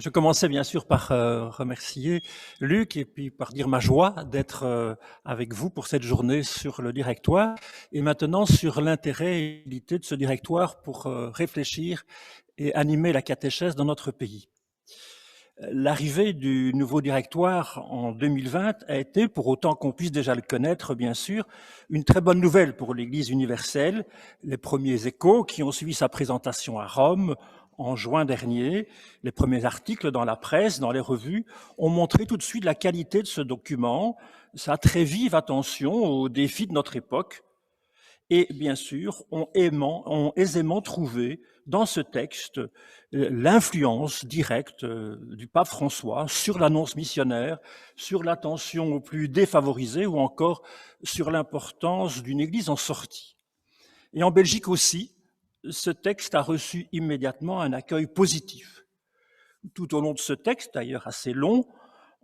Je commençais bien sûr par remercier Luc et puis par dire ma joie d'être avec vous pour cette journée sur le directoire et maintenant sur l'intérêt et l'utilité de ce directoire pour réfléchir et animer la catéchèse dans notre pays. L'arrivée du nouveau directoire en 2020 a été, pour autant qu'on puisse déjà le connaître, bien sûr, une très bonne nouvelle pour l'Église universelle. Les premiers échos qui ont suivi sa présentation à Rome en juin dernier, les premiers articles dans la presse, dans les revues, ont montré tout de suite la qualité de ce document, sa très vive attention aux défis de notre époque, et bien sûr, ont aisément trouvé dans ce texte l'influence directe du pape François sur l'annonce missionnaire, sur l'attention aux plus défavorisés ou encore sur l'importance d'une Église en sortie. Et en Belgique aussi, ce texte a reçu immédiatement un accueil positif. Tout au long de ce texte, d'ailleurs assez long,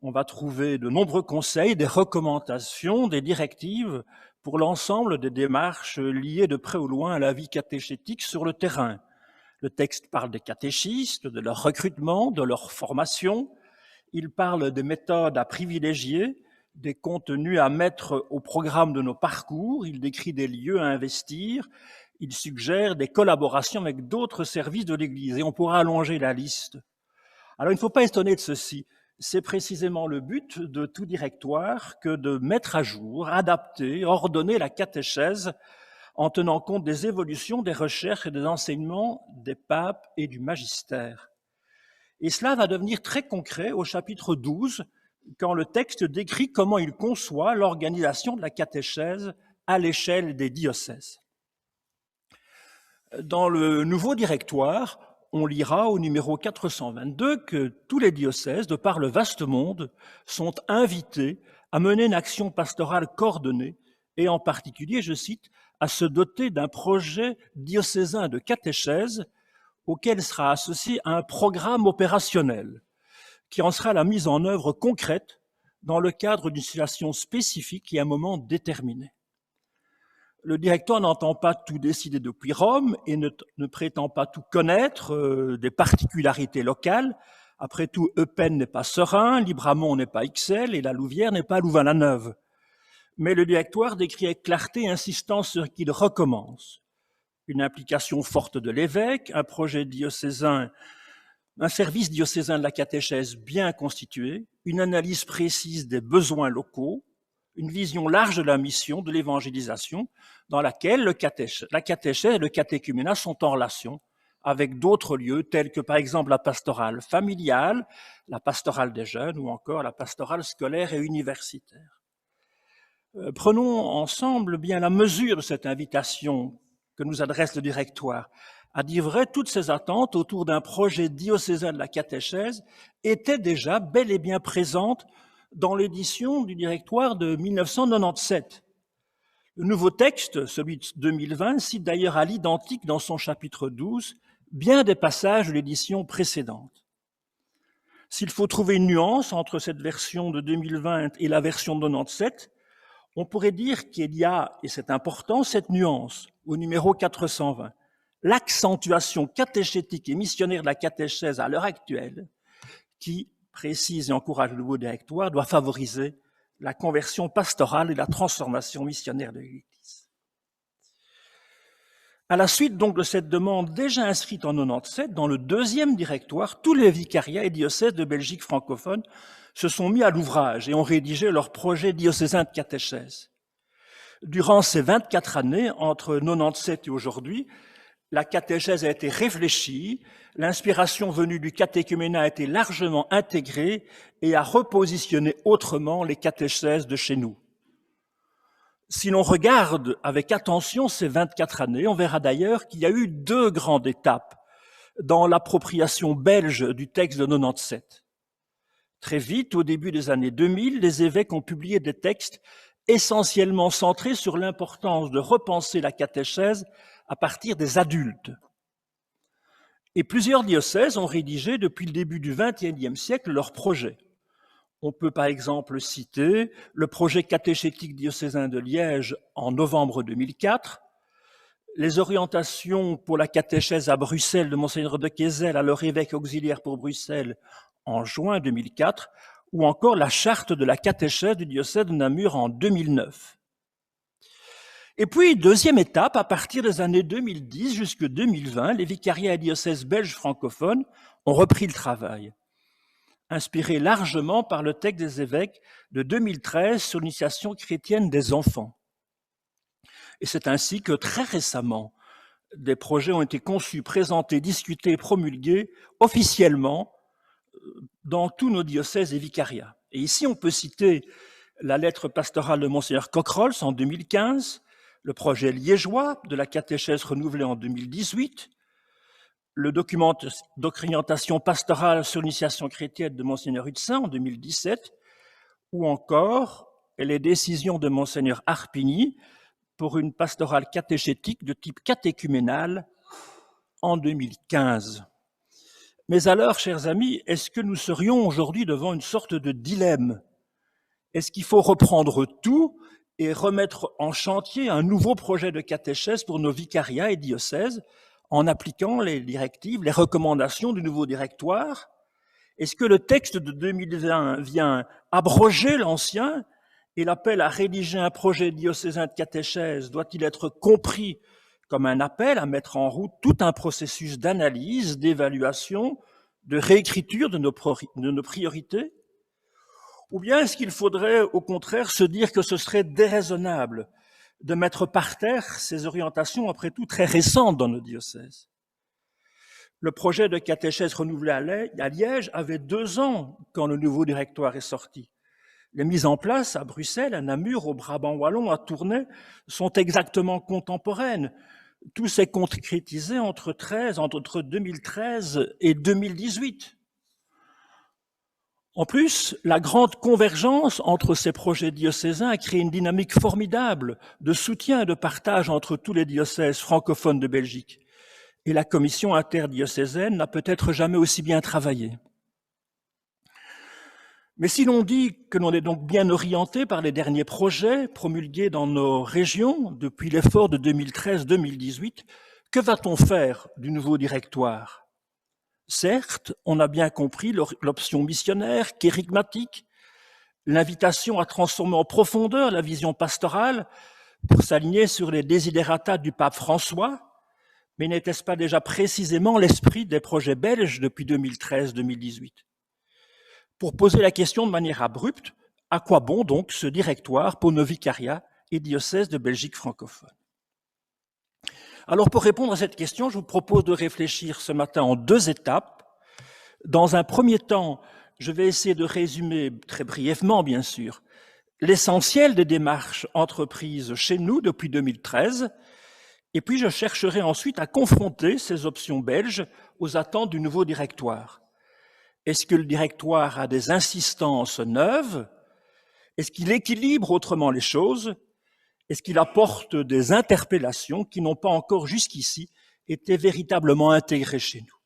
on va trouver de nombreux conseils, des recommandations, des directives pour l'ensemble des démarches liées de près ou loin à la vie catéchétique sur le terrain. Le texte parle des catéchistes, de leur recrutement, de leur formation. Il parle des méthodes à privilégier, des contenus à mettre au programme de nos parcours. Il décrit des lieux à investir. Il suggère des collaborations avec d'autres services de l'Église. Et on pourra allonger la liste. Alors, il ne faut pas étonner de ceci. C'est précisément le but de tout directoire que de mettre à jour, adapter, ordonner la catéchèse en tenant compte des évolutions, des recherches et des enseignements des papes et du magistère. Et cela va devenir très concret au chapitre 12, quand le texte décrit comment il conçoit l'organisation de la catéchèse à l'échelle des diocèses. Dans le nouveau directoire, on lira au numéro 422 que tous les diocèses, de par le vaste monde, sont invités à mener une action pastorale coordonnée et en particulier, je cite, à se doter d'un projet diocésain de catéchèse auquel sera associé un programme opérationnel qui en sera la mise en œuvre concrète dans le cadre d'une situation spécifique et à un moment déterminé. Le directoire n'entend pas tout décider depuis Rome et ne prétend pas tout connaître des particularités locales. Après tout, Eupen n'est pas Serein, Libramont n'est pas Ixelles et la Louvière n'est pas Louvain-la-Neuve. Mais le directoire décrit avec clarté et insistance ce qu'il recommence. Une implication forte de l'évêque, un projet diocésain, un service diocésain de la catéchèse bien constitué, une analyse précise des besoins locaux, une vision large de la mission de l'évangélisation dans laquelle la catéchèse et le catéchuménat sont en relation avec d'autres lieux tels que par exemple la pastorale familiale, la pastorale des jeunes ou encore la pastorale scolaire et universitaire. Prenons ensemble bien la mesure de cette invitation que nous adresse le directoire. À dire vrai, toutes ces attentes autour d'un projet diocésain de la catéchèse étaient déjà bel et bien présentes dans l'édition du directoire de 1997. Le nouveau texte, celui de 2020, cite d'ailleurs à l'identique dans son chapitre 12 bien des passages de l'édition précédente. S'il faut trouver une nuance entre cette version de 2020 et la version de 97, on pourrait dire qu'il y a, et c'est important, cette nuance au numéro 420, l'accentuation catéchétique et missionnaire de la catéchèse à l'heure actuelle, qui précise et encourage le nouveau directoire, doit favoriser la conversion pastorale et la transformation missionnaire de l'Église. À la suite donc de cette demande déjà inscrite en 97, dans le deuxième directoire, tous les vicariats et diocèses de Belgique francophone se sont mis à l'ouvrage et ont rédigé leur projet diocésain de catéchèse. Durant ces 24 années, entre 97 et aujourd'hui, la catéchèse a été réfléchie, l'inspiration venue du catéchuménat a été largement intégrée et a repositionné autrement les catéchèses de chez nous. Si l'on regarde avec attention ces 24 années, on verra d'ailleurs qu'il y a eu deux grandes étapes dans l'appropriation belge du texte de 97. Très vite, au début des années 2000, les évêques ont publié des textes essentiellement centrés sur l'importance de repenser la catéchèse à partir des adultes. Et plusieurs diocèses ont rédigé depuis le début du XXIe siècle leurs projets. On peut par exemple citer le projet catéchétique diocésain de Liège en novembre 2004, les orientations pour la catéchèse à Bruxelles de Monseigneur de Quézel, alors évêque auxiliaire pour Bruxelles, en juin 2004, ou encore la charte de la catéchèse du diocèse de Namur en 2009. Et puis, deuxième étape, à partir des années 2010 jusqu'en 2020, les vicariats et diocèses belges francophones ont repris le travail, inspiré largement par le texte des évêques de 2013 sur l'initiation chrétienne des enfants. Et c'est ainsi que très récemment, des projets ont été conçus, présentés, discutés et promulgués officiellement dans tous nos diocèses et vicariats. Et ici, on peut citer la lettre pastorale de Monseigneur Cockrols en 2015, le projet liégeois de la catéchèse renouvelée en 2018, le document d'orientation pastorale sur l'initiation chrétienne de Monseigneur Hudsin en 2017, ou encore les décisions de Monseigneur Harpigny pour une pastorale catéchétique de type catéchuménal en 2015. Mais alors, chers amis, est-ce que nous serions aujourd'hui devant une sorte de dilemme? Est-ce qu'il faut reprendre tout et remettre en chantier un nouveau projet de catéchèse pour nos vicariats et diocèses en appliquant les directives, les recommandations du nouveau directoire? Est-ce que le texte de 2020 vient abroger l'ancien et l'appel à rédiger un projet diocésain de catéchèse doit-il être compris comme un appel à mettre en route tout un processus d'analyse, d'évaluation, de réécriture de nos priorités? Ou bien est-ce qu'il faudrait au contraire se dire que ce serait déraisonnable de mettre par terre ces orientations, après tout très récentes dans nos diocèses? Le projet de catéchèse renouvelé à Liège avait 2 ans quand le nouveau directoire est sorti. Les mises en place à Bruxelles, à Namur, au Brabant wallon, à Tournai sont exactement contemporaines. Tout s'est concrétisé entre 2013 et 2018. En plus, la grande convergence entre ces projets diocésains a créé une dynamique formidable de soutien et de partage entre tous les diocèses francophones de Belgique. Et la commission interdiocésaine n'a peut-être jamais aussi bien travaillé. Mais si l'on dit que l'on est donc bien orienté par les derniers projets promulgués dans nos régions depuis l'effort de 2013-2018, que va-t-on faire du nouveau directoire? Certes, on a bien compris l'option missionnaire, kérigmatique, l'invitation à transformer en profondeur la vision pastorale pour s'aligner sur les desiderata du pape François, mais n'était-ce pas déjà précisément l'esprit des projets belges depuis 2013-2018? Pour poser la question de manière abrupte, à quoi bon donc ce directoire pour nos vicariats et diocèses de Belgique francophone? Alors pour répondre à cette question, je vous propose de réfléchir ce matin en 2 étapes. Dans un premier temps, je vais essayer de résumer très brièvement, bien sûr, l'essentiel des démarches entreprises chez nous depuis 2013, et puis je chercherai ensuite à confronter ces options belges aux attentes du nouveau directoire. Est-ce que le directoire a des insistances neuves? Est-ce qu'il équilibre autrement les choses? Est-ce qu'il apporte des interpellations qui n'ont pas encore jusqu'ici été véritablement intégrées chez nous?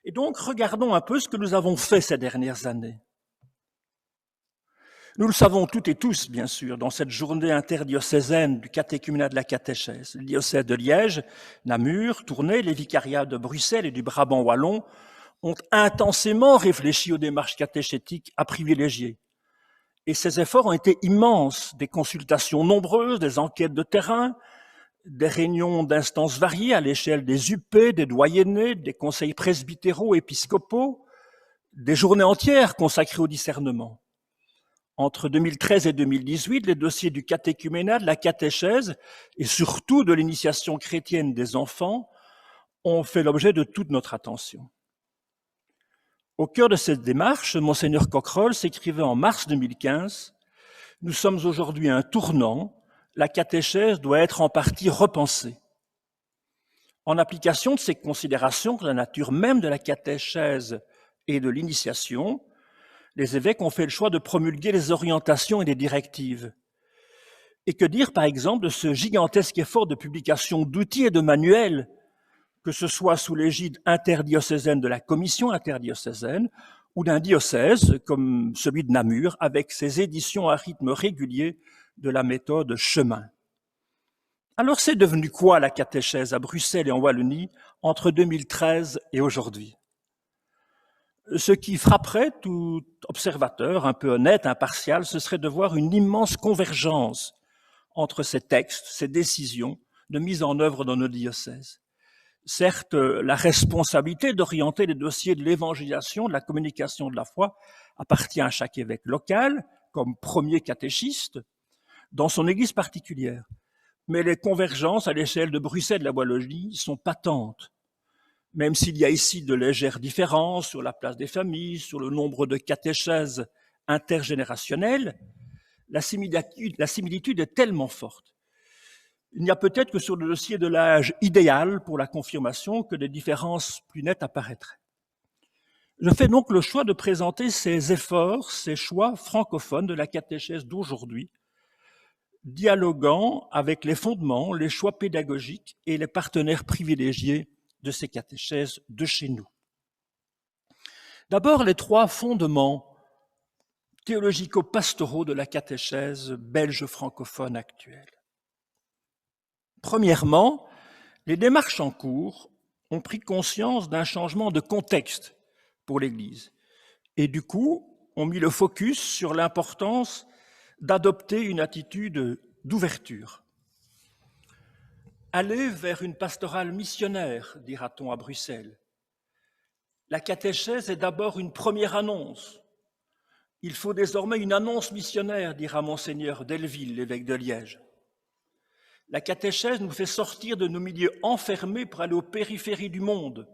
Et donc, regardons un peu ce que nous avons fait ces dernières années. Nous le savons toutes et tous, bien sûr, dans cette journée interdiocésaine du catéchuménat de la catéchèse. Le diocèse de Liège, Namur, Tournai, les vicariats de Bruxelles et du Brabant wallon ont intensément réfléchi aux démarches catéchétiques à privilégier. Et ces efforts ont été immenses, des consultations nombreuses, des enquêtes de terrain, des réunions d'instances variées à l'échelle des UP, des doyennés, des conseils presbytéraux, épiscopaux, des journées entières consacrées au discernement. Entre 2013 et 2018, les dossiers du catéchuménat, de la catéchèse et surtout de l'initiation chrétienne des enfants ont fait l'objet de toute notre attention. Au cœur de cette démarche, Monseigneur Cockrols s'écrivait en mars 2015 « Nous sommes aujourd'hui à un tournant, la catéchèse doit être en partie repensée. » En application de ces considérations, la nature même de la catéchèse et de l'initiation, les évêques ont fait le choix de promulguer les orientations et les directives. Et que dire, par exemple, de ce gigantesque effort de publication d'outils et de manuels, que ce soit sous l'égide interdiocésaine de la commission interdiocésaine ou d'un diocèse comme celui de Namur, avec ses éditions à rythme régulier de la méthode Chemin. Alors c'est devenu quoi la catéchèse à Bruxelles et en Wallonie entre 2013 et aujourd'hui? Ce qui frapperait tout observateur un peu honnête, impartial, ce serait de voir une immense convergence entre ces textes, ces décisions de mise en œuvre dans nos diocèses. Certes, la responsabilité d'orienter les dossiers de l'évangélisation, de la communication de la foi, appartient à chaque évêque local, comme premier catéchiste, dans son église particulière. Mais les convergences à l'échelle de Bruxelles et de la Wallonie sont patentes. Même s'il y a ici de légères différences sur la place des familles, sur le nombre de catéchèses intergénérationnelles, la similitude est tellement forte. Il n'y a peut-être que sur le dossier de l'âge idéal pour la confirmation que des différences plus nettes apparaîtraient. Je fais donc le choix de présenter ces efforts, ces choix francophones de la catéchèse d'aujourd'hui, dialoguant avec les fondements, les choix pédagogiques et les partenaires privilégiés de ces catéchèses de chez nous. D'abord, les trois fondements théologico-pastoraux de la catéchèse belge francophone actuelle. Premièrement, les démarches en cours ont pris conscience d'un changement de contexte pour l'Église et du coup ont mis le focus sur l'importance d'adopter une attitude d'ouverture. Aller vers une pastorale missionnaire, dira-t-on à Bruxelles. La catéchèse est d'abord une première annonce. Il faut désormais une annonce missionnaire, dira Monseigneur Delville, l'évêque de Liège. La catéchèse nous fait sortir de nos milieux enfermés pour aller aux périphéries du monde,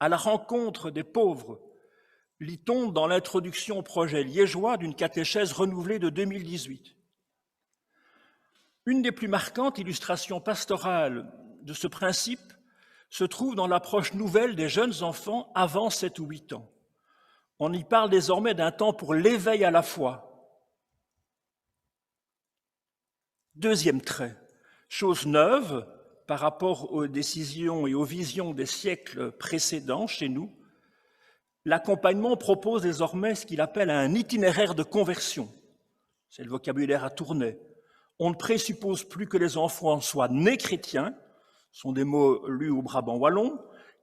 à la rencontre des pauvres, lit-on dans l'introduction au projet liégeois d'une catéchèse renouvelée de 2018. Une des plus marquantes illustrations pastorales de ce principe se trouve dans l'approche nouvelle des jeunes enfants avant 7 ou 8 ans. On y parle désormais d'un temps pour l'éveil à la foi. Deuxième trait, chose neuve par rapport aux décisions et aux visions des siècles précédents chez nous, l'accompagnement propose désormais ce qu'il appelle un itinéraire de conversion. C'est le vocabulaire à tourner. On ne présuppose plus que les enfants soient nés chrétiens, ce sont des mots lus au Brabant wallon.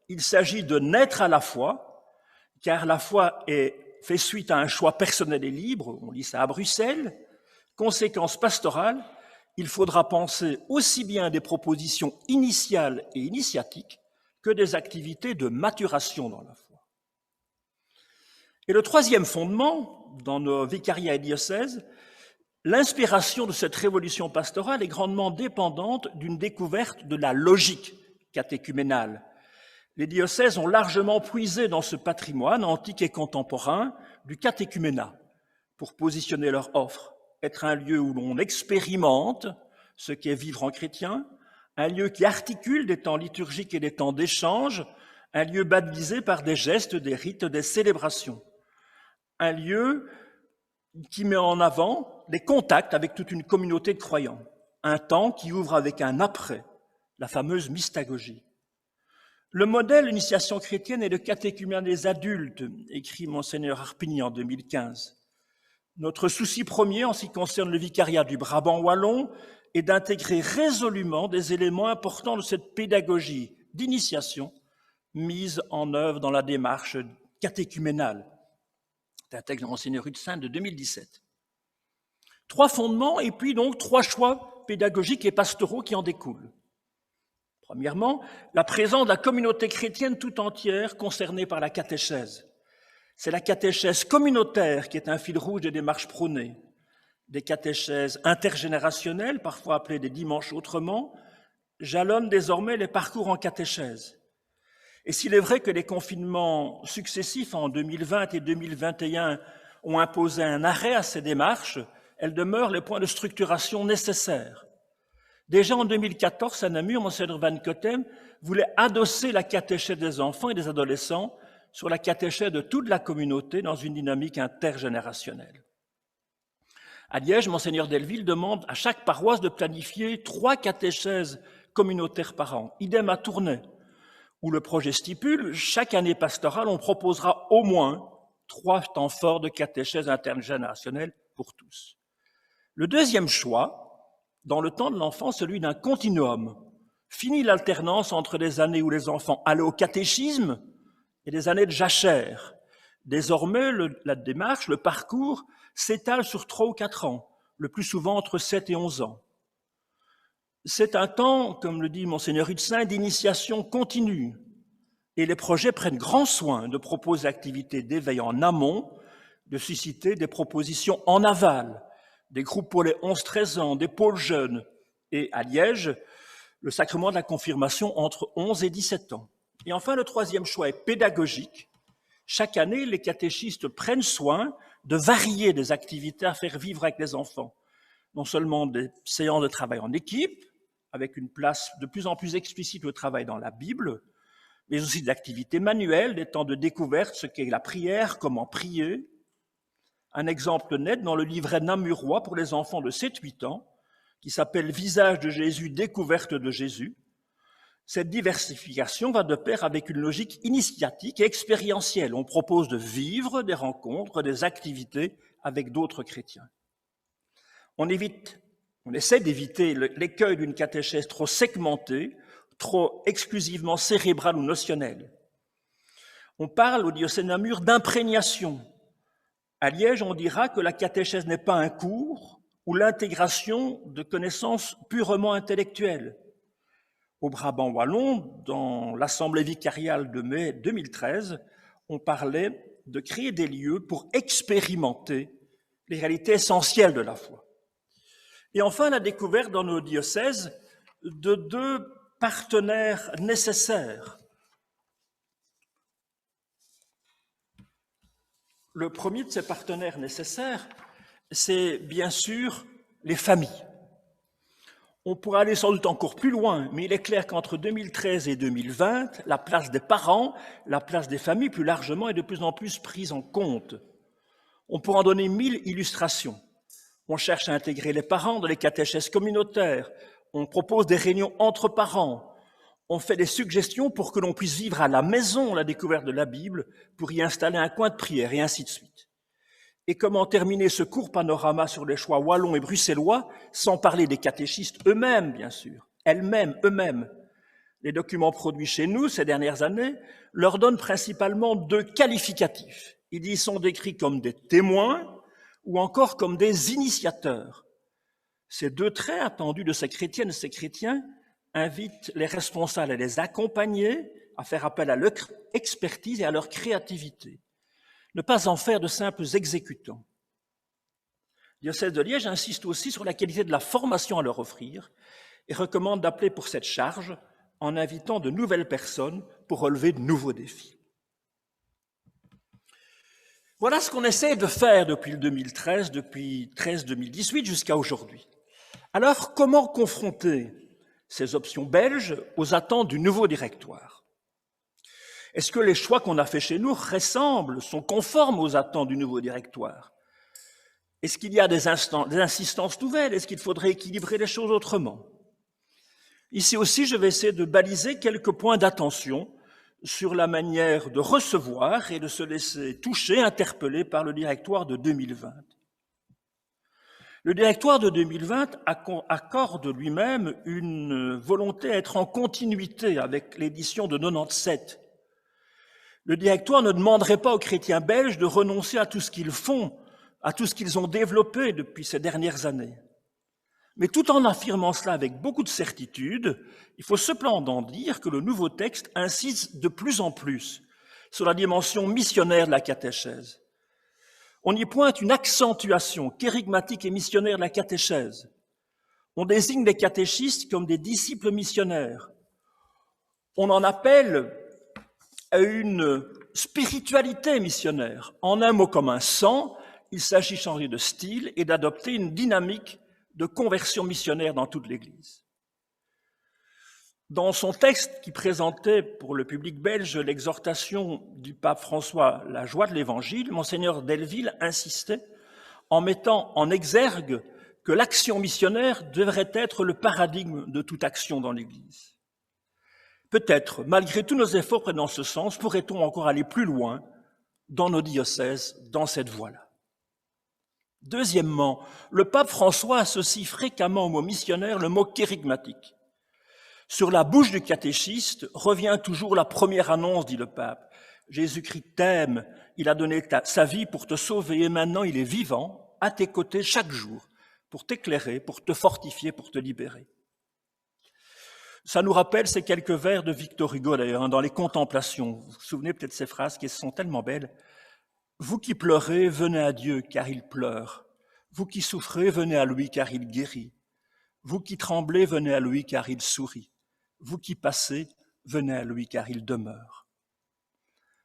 Il s'agit de naître à la foi, car la foi fait suite à un choix personnel et libre, on lit ça à Bruxelles. Conséquence pastorale, il faudra penser aussi bien des propositions initiales et initiatiques que des activités de maturation dans la foi. Et le troisième fondement, dans nos vicariats et diocèses, l'inspiration de cette révolution pastorale est grandement dépendante d'une découverte de la logique catéchuménale. Les diocèses ont largement puisé dans ce patrimoine antique et contemporain du catéchuménat pour positionner leur offre, être un lieu où l'on expérimente ce qu'est vivre en chrétien, un lieu qui articule des temps liturgiques et des temps d'échange, un lieu baptisé par des gestes, des rites, des célébrations, un lieu qui met en avant des contacts avec toute une communauté de croyants, un temps qui ouvre avec un après, la fameuse mystagogie. Le modèle d'initiation chrétienne est le catéchuménat des adultes, écrit Monseigneur Harpigny en 2015. Notre souci premier en ce qui concerne le vicariat du Brabant wallon est d'intégrer résolument des éléments importants de cette pédagogie d'initiation mise en œuvre dans la démarche catéchuménale. C'est un texte de Monseigneur Hudsin de 2017. 3 fondements et puis donc 3 choix pédagogiques et pastoraux qui en découlent. Premièrement, la présence de la communauté chrétienne tout entière concernée par la catéchèse. C'est la catéchèse communautaire qui est un fil rouge des démarches prônées. Des catéchèses intergénérationnelles, parfois appelées des dimanches autrement, jalonnent désormais les parcours en catéchèse. Et s'il est vrai que les confinements successifs en 2020 et 2021 ont imposé un arrêt à ces démarches, elles demeurent les points de structuration nécessaires. Déjà en 2014, à Namur, Monseigneur Van Cotem voulait adosser la catéchèse des enfants et des adolescents sur la catéchèse de toute la communauté dans une dynamique intergénérationnelle. À Liège, Monseigneur Delville demande à chaque paroisse de planifier 3 catéchèses communautaires par an. Idem à Tournai, où le projet stipule, chaque année pastorale, on proposera au moins 3 temps forts de catéchèse intergénérationnelle pour tous. Le deuxième choix, dans le temps de l'enfant celui d'un continuum. Fini l'alternance entre les années où les enfants allaient au catéchisme et les années de jachère. Désormais, la démarche, le parcours s'étale sur 3 ou 4 ans, le plus souvent entre 7 et 11 ans. C'est un temps, comme le dit Monseigneur Hutzin, d'initiation continue. Et les projets prennent grand soin de proposer activités d'éveil en amont, de susciter des propositions en aval, des groupes pour les 11-13 ans, des pôles jeunes, et à Liège, le sacrement de la confirmation entre 11 et 17 ans. Et enfin, le troisième choix est pédagogique. Chaque année, les catéchistes prennent soin de varier des activités à faire vivre avec les enfants. Non seulement des séances de travail en équipe, avec une place de plus en plus explicite au travail dans la Bible, mais aussi des activités manuelles, des temps de découverte, ce qu'est la prière, comment prier. Un exemple net dans le livret namurois pour les enfants de 7-8 ans, qui s'appelle « Visage de Jésus, découverte de Jésus ». Cette diversification va de pair avec une logique initiatique et expérientielle. On propose de vivre des rencontres, des activités avec d'autres chrétiens. On essaie d'éviter l'écueil d'une catéchèse trop segmentée, trop exclusivement cérébrale ou notionnelle. On parle au diocèse de Namur d'imprégnation. À Liège, on dira que la catéchèse n'est pas un cours ou l'intégration de connaissances purement intellectuelles. Au Brabant wallon, dans l'Assemblée vicariale de mai 2013, on parlait de créer des lieux pour expérimenter les réalités essentielles de la foi. Et enfin, la découverte dans nos diocèses de 2 partenaires nécessaires. Le premier de ces partenaires nécessaires, c'est bien sûr les familles. On pourrait aller sans doute encore plus loin, mais il est clair qu'entre 2013 et 2020, la place des parents, la place des familles plus largement est de plus en plus prise en compte. On pourrait en donner 1000 illustrations. On cherche à intégrer les parents dans les catéchèses communautaires, on propose des réunions entre parents, on fait des suggestions pour que l'on puisse vivre à la maison la découverte de la Bible, pour y installer un coin de prière, et ainsi de suite. Et comment terminer ce court panorama sur les choix wallons et bruxellois, sans parler des catéchistes eux-mêmes, bien sûr, eux-mêmes. Les documents produits chez nous ces dernières années leur donnent principalement 2 qualificatifs. Ils y sont décrits comme des témoins ou encore comme des initiateurs. Ces 2 traits attendus de ces chrétiennes et ces chrétiens invitent les responsables à les accompagner, à faire appel à leur expertise et à leur créativité. Ne pas en faire de simples exécutants. Le diocèse de Liège insiste aussi sur la qualité de la formation à leur offrir et recommande d'appeler pour cette charge en invitant de nouvelles personnes pour relever de nouveaux défis. Voilà ce qu'on essaie de faire depuis 2013-2018 jusqu'à aujourd'hui. Alors, comment confronter ces options belges aux attentes du nouveau directoire? Est-ce que les choix qu'on a faits chez nous ressemblent, sont conformes aux attentes du nouveau directoire? Est-ce qu'il y a des insistances nouvelles? Est-ce qu'il faudrait équilibrer les choses autrement? Ici aussi, je vais essayer de baliser quelques points d'attention sur la manière de recevoir et de se laisser toucher, interpeller par le directoire de 2020. Le directoire de 2020 accorde lui-même une volonté à être en continuité avec l'édition de 97. Le directoire ne demanderait pas aux chrétiens belges de renoncer à tout ce qu'ils font, à tout ce qu'ils ont développé depuis ces dernières années. Mais tout en affirmant cela avec beaucoup de certitude, il faut cependant dire que le nouveau texte insiste de plus en plus sur la dimension missionnaire de la catéchèse. On y pointe une accentuation kérygmatique et missionnaire de la catéchèse. On désigne les catéchistes comme des disciples missionnaires. On en appelle à une spiritualité missionnaire. En un mot comme un sang, il s'agit de changer de style et d'adopter une dynamique de conversion missionnaire dans toute l'Église. Dans son texte qui présentait pour le public belge l'exhortation du pape François, la joie de l'Évangile, Monseigneur Delville insistait en mettant en exergue que l'action missionnaire devrait être le paradigme de toute action dans l'Église. Peut-être, malgré tous nos efforts dans ce sens, pourrait-on encore aller plus loin dans nos diocèses, dans cette voie-là. Deuxièmement, le pape François associe fréquemment au mot missionnaire le mot kérigmatique. Sur la bouche du catéchiste revient toujours la première annonce, dit le pape. Jésus-Christ t'aime, il a donné sa vie pour te sauver et maintenant il est vivant, à tes côtés chaque jour, pour t'éclairer, pour te fortifier, pour te libérer. Ça nous rappelle ces quelques vers de Victor Hugo d'ailleurs, dans les Contemplations. Vous vous souvenez peut-être de ces phrases qui sont tellement belles. Vous qui pleurez, venez à Dieu car il pleure. Vous qui souffrez, venez à lui car il guérit. Vous qui tremblez, venez à lui car il sourit. Vous qui passez, venez à lui car il demeure.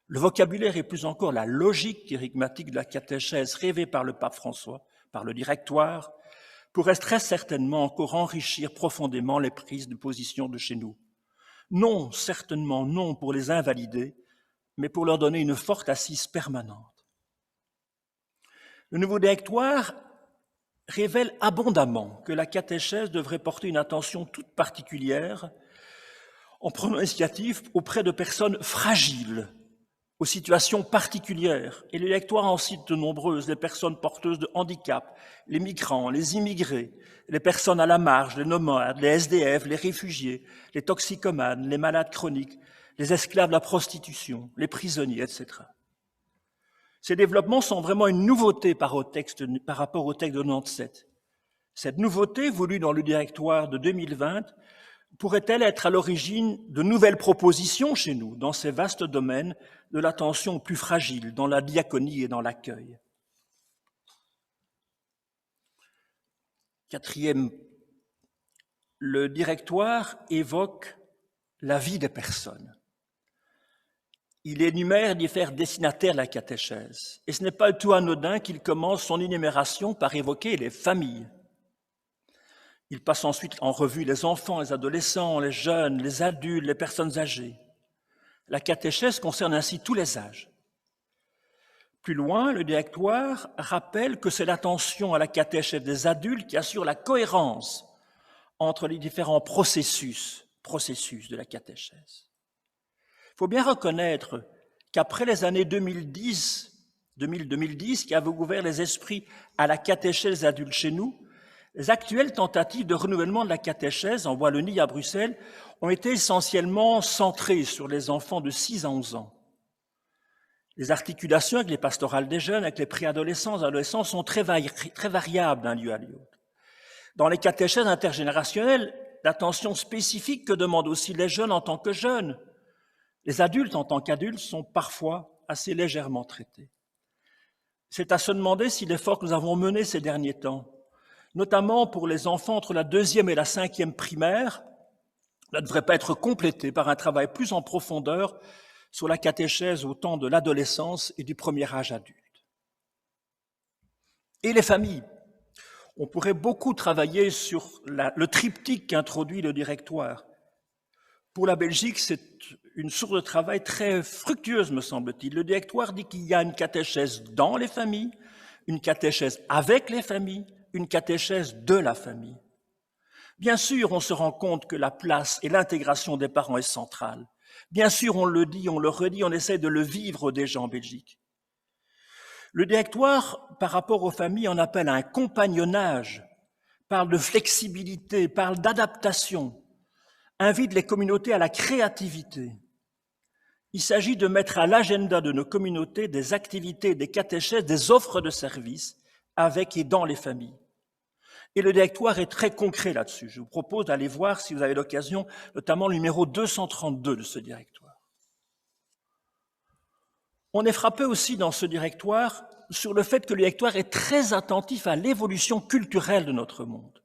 Le vocabulaire et plus encore la logique kérigmatique de la catéchèse rêvée par le pape François, par le directoire, pourrait très certainement encore enrichir profondément les prises de position de chez nous. Non, certainement non pour les invalider, mais pour leur donner une forte assise permanente. Le nouveau directoire révèle abondamment que la catéchèse devrait porter une attention toute particulière en prenant l'initiative auprès de personnes fragiles, aux situations particulières. Et le directoire en cite de nombreuses, les personnes porteuses de handicap, les migrants, les immigrés, les personnes à la marge, les nomades, les SDF, les réfugiés, les toxicomanes, les malades chroniques, les esclaves de la prostitution, les prisonniers, etc. Ces développements sont vraiment une nouveauté par rapport au texte de 97. Cette nouveauté, voulue dans le directoire de 2020, pourrait-elle être à l'origine de nouvelles propositions chez nous, dans ces vastes domaines de l'attention aux plus fragiles, dans la diaconie et dans l'accueil? Quatrième, le directoire évoque la vie des personnes. Il énumère divers destinataires de la catéchèse. Et ce n'est pas tout anodin qu'il commence son énumération par évoquer les familles. Il passe ensuite en revue les enfants, les adolescents, les jeunes, les adultes, les personnes âgées. La catéchèse concerne ainsi tous les âges. Plus loin, le directoire rappelle que c'est l'attention à la catéchèse des adultes qui assure la cohérence entre les différents processus de la catéchèse. Il faut bien reconnaître qu'après les années 2010 qui avaient ouvert les esprits à la catéchèse des adultes chez nous, les actuelles tentatives de renouvellement de la catéchèse en Wallonie et à Bruxelles ont été essentiellement centrées sur les enfants de 6 à 11 ans. Les articulations avec les pastorales des jeunes, avec les préadolescents, les adolescents sont très variables d'un lieu à l'autre. Dans les catéchèses intergénérationnelles, l'attention spécifique que demandent aussi les jeunes en tant que jeunes, les adultes en tant qu'adultes sont parfois assez légèrement traités. C'est à se demander si l'effort que nous avons mené ces derniers temps, notamment pour les enfants entre la 2e et la 5e primaire, ne devrait pas être complété par un travail plus en profondeur sur la catéchèse au temps de l'adolescence et du premier âge adulte. Et les familles. On pourrait beaucoup travailler sur le triptyque qu'introduit le directoire. Pour la Belgique, c'est une source de travail très fructueuse, me semble-t-il. Le directoire dit qu'il y a une catéchèse dans les familles, une catéchèse avec les familles, une catéchèse de la famille. Bien sûr, on se rend compte que la place et l'intégration des parents est centrale. Bien sûr, on le dit, on le redit, on essaie de le vivre déjà en Belgique. Le directoire, par rapport aux familles, en appelle à un compagnonnage, parle de flexibilité, parle d'adaptation, invite les communautés à la créativité. Il s'agit de mettre à l'agenda de nos communautés des activités, des catéchèses, des offres de services avec et dans les familles. Et le directoire est très concret là-dessus. Je vous propose d'aller voir, si vous avez l'occasion, notamment le numéro 232 de ce directoire. On est frappé aussi dans ce directoire sur le fait que le directoire est très attentif à l'évolution culturelle de notre monde.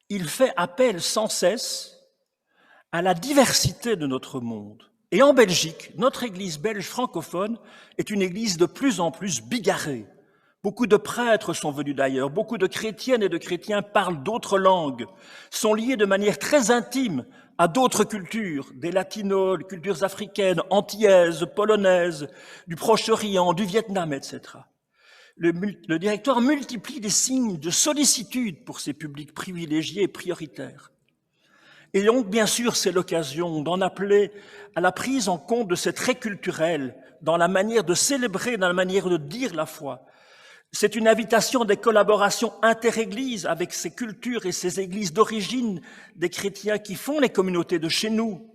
Il fait appel sans cesse à la diversité de notre monde. Et en Belgique, notre Église belge francophone est une Église de plus en plus bigarrée. Beaucoup de prêtres sont venus d'ailleurs, beaucoup de chrétiennes et de chrétiens parlent d'autres langues, sont liés de manière très intime à d'autres cultures, des latinos, des cultures africaines, antillaises, polonaises, du Proche-Orient, du Vietnam, etc. Le directoire multiplie les signes de sollicitude pour ces publics privilégiés et prioritaires. Et donc, bien sûr, c'est l'occasion d'en appeler à la prise en compte de ces traits culturels dans la manière de célébrer, dans la manière de dire la foi, C'est une invitation des collaborations interéglises avec ces cultures et ces églises d'origine des chrétiens qui font les communautés de chez nous.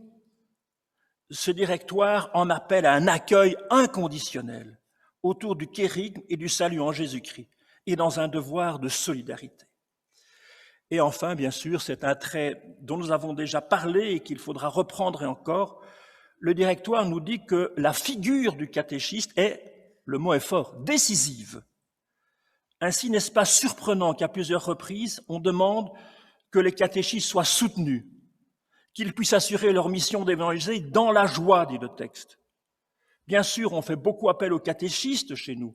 Ce directoire en appelle à un accueil inconditionnel autour du kérigme et du salut en Jésus-Christ et dans un devoir de solidarité. Et enfin, bien sûr, c'est un trait dont nous avons déjà parlé et qu'il faudra reprendre et encore. Le directoire nous dit que la figure du catéchiste est, le mot est fort, décisive. Ainsi, n'est-ce pas surprenant qu'à plusieurs reprises, on demande que les catéchistes soient soutenus, qu'ils puissent assurer leur mission d'évangéliser dans la joie, dit le texte. Bien sûr, on fait beaucoup appel aux catéchistes chez nous.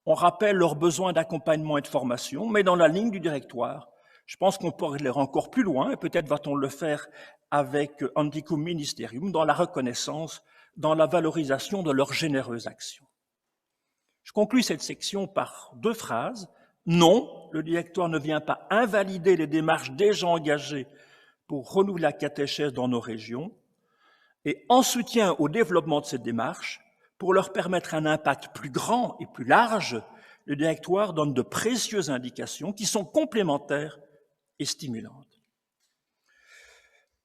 On rappelle leurs besoins d'accompagnement et de formation, mais dans la ligne du directoire, je pense qu'on peut aller encore plus loin, et peut-être va-t-on le faire avec Anticum Ministerium, dans la reconnaissance, dans la valorisation de leurs généreuses actions. Je conclus cette section par 2 phrases. Non, le directoire ne vient pas invalider les démarches déjà engagées pour renouveler la catéchèse dans nos régions, et en soutien au développement de cette démarche, pour leur permettre un impact plus grand et plus large, le directoire donne de précieuses indications qui sont complémentaires et stimulantes.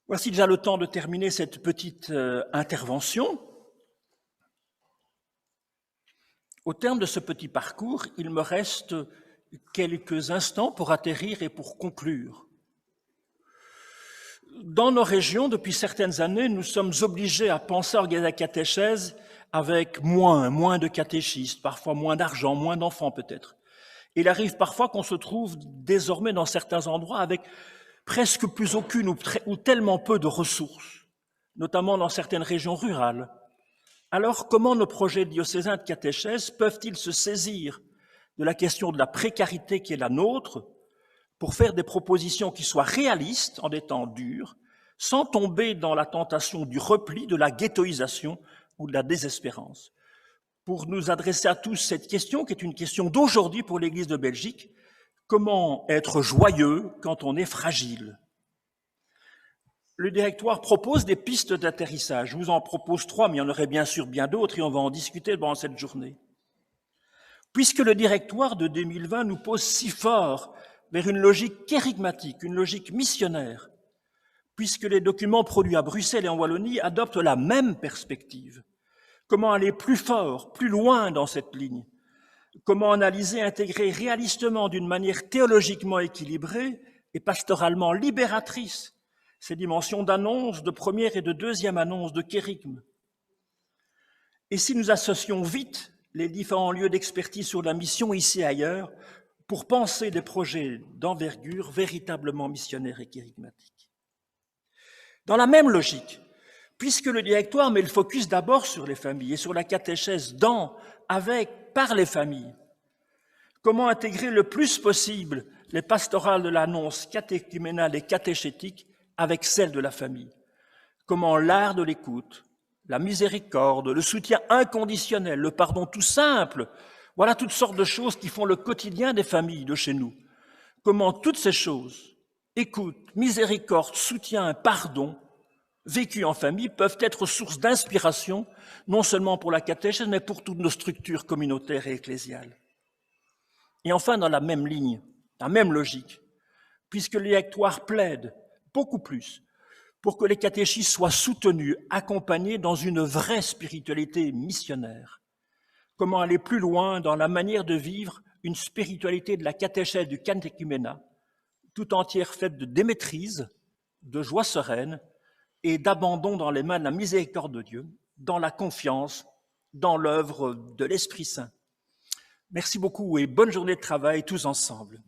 Voici déjà le temps de terminer cette petite intervention. Au terme de ce petit parcours, il me reste quelques instants pour atterrir et pour conclure. Dans nos régions, depuis certaines années, nous sommes obligés à penser à organiser la catéchèse avec moins de catéchistes, parfois moins d'argent, moins d'enfants peut-être. Il arrive parfois qu'on se trouve désormais dans certains endroits avec presque plus aucune ou tellement peu de ressources, notamment dans certaines régions rurales. Alors, comment nos projets diocésains de catéchèse peuvent-ils se saisir de la question de la précarité qui est la nôtre pour faire des propositions qui soient réalistes en des temps durs, sans tomber dans la tentation du repli, de la ghettoisation ou de la désespérance? Pour nous adresser à tous cette question, qui est une question d'aujourd'hui pour l'Église de Belgique, comment être joyeux quand on est fragile? Le directoire propose des pistes d'atterrissage. Je vous en propose 3, mais il y en aurait bien sûr bien d'autres et on va en discuter pendant cette journée. Puisque le directoire de 2020 nous pose si fort vers une logique kérigmatique, une logique missionnaire, puisque les documents produits à Bruxelles et en Wallonie adoptent la même perspective, comment aller plus fort, plus loin dans cette ligne? Comment analyser, intégrer réalistement d'une manière théologiquement équilibrée et pastoralement libératrice ces dimensions d'annonce, de première et de deuxième annonce, de kérigme? Et si nous associons vite les différents lieux d'expertise sur la mission ici et ailleurs pour penser des projets d'envergure véritablement missionnaires et kérigmatiques? Dans la même logique, puisque le directoire met le focus d'abord sur les familles et sur la catéchèse dans, avec, par les familles, comment intégrer le plus possible les pastorales de l'annonce catéchuménale et catéchétique avec celle de la famille? Comment l'art de l'écoute, la miséricorde, le soutien inconditionnel, le pardon tout simple, voilà toutes sortes de choses qui font le quotidien des familles de chez nous. Comment toutes ces choses, écoute, miséricorde, soutien, pardon, vécues en famille, peuvent être source d'inspiration, non seulement pour la catéchèse, mais pour toutes nos structures communautaires et ecclésiales. Et enfin, dans la même ligne, la même logique, puisque le directoire plaide beaucoup plus pour que les catéchistes soient soutenus, accompagnés dans une vraie spiritualité missionnaire. Comment aller plus loin dans la manière de vivre une spiritualité de la catéchèse du catéchuménat, tout entière faite de démaîtrise, de joie sereine et d'abandon dans les mains de la miséricorde de Dieu, dans la confiance, dans l'œuvre de l'Esprit Saint. Merci beaucoup et bonne journée de travail tous ensemble.